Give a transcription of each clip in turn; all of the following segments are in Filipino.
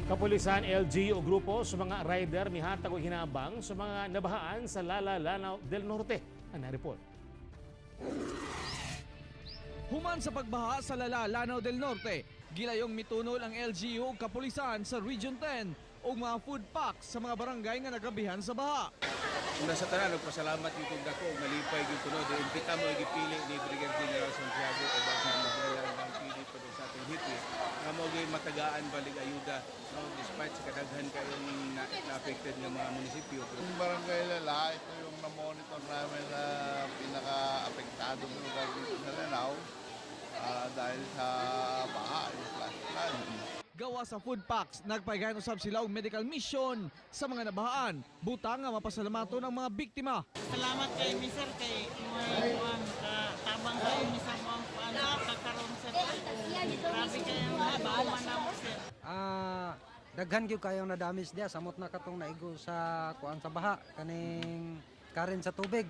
Kapulisan, LG o grupo sa mga rider mihatag og hinabang sa mga nabahaan sa Lanao del Norte. Ang report. Human sa pagbaha sa Lanao del Norte, gilayong mitunol ang LGU ug kapulisan sa Region 10 o mga food packs sa mga barangay nga nagabihan sa baha. Una sa tanan, nagpasalamat yung dako, malipay yung tunod. Impita mo gipili ni Brigadier General Santiago o Bangsa Mabuhay ng pili pa sa ating hiti. Nga mo matagaan balik ayuda no, despite sa kadaghan kayong na-affected ng mga munisipyo. Yung barangay Lala, ito yung na-monitor namin na pinaka-apektadong lugar dito sa Lanao dahil sa baha, yung flash flood. Gawa sa food packs, nagpaygayan usab sila og medical mission sa mga nabahaan. Butang nga mapasalamaton ang mga biktima. Salamat kay Mr. kay may kuang tabang kay Mr. Kuang kakaroon sa grabe kayo nabawan na mo sir. Daghan gyud kayong na-damage dia samot na katong naigo sa kuan sa baha kaning karen sa tubig.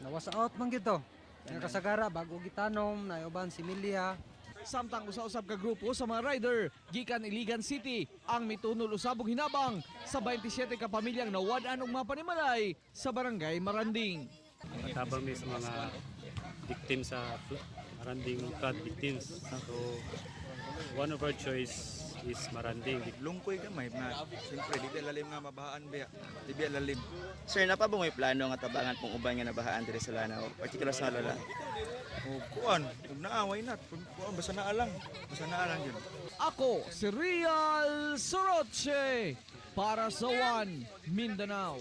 Nawas out man gyud to. Nga kasagara bago gitanom na uban si Milia. Samtang usa-usab ka grupo sa mga rider gikan Iligan City ang mitunol usab og hinabang sa 27 ka pamilyang nawad-an og mga panimalay sa barangay Maranding. Matabang mi sa mga victims sa Maranding flood victims. So one of our choice is Maranding. Lungkoy gamay na siyempre di lalim nga mabahaan biya. Di biya lalim. Sir, napabungoy plano nga tabangan kung uban nga nabahaan diri sa Lanao, particular sa Lala. O kuan, kung naaway na, kuan basta naalang. Basta naalang yun. Ako si Real Soroche para sa One Mindanao.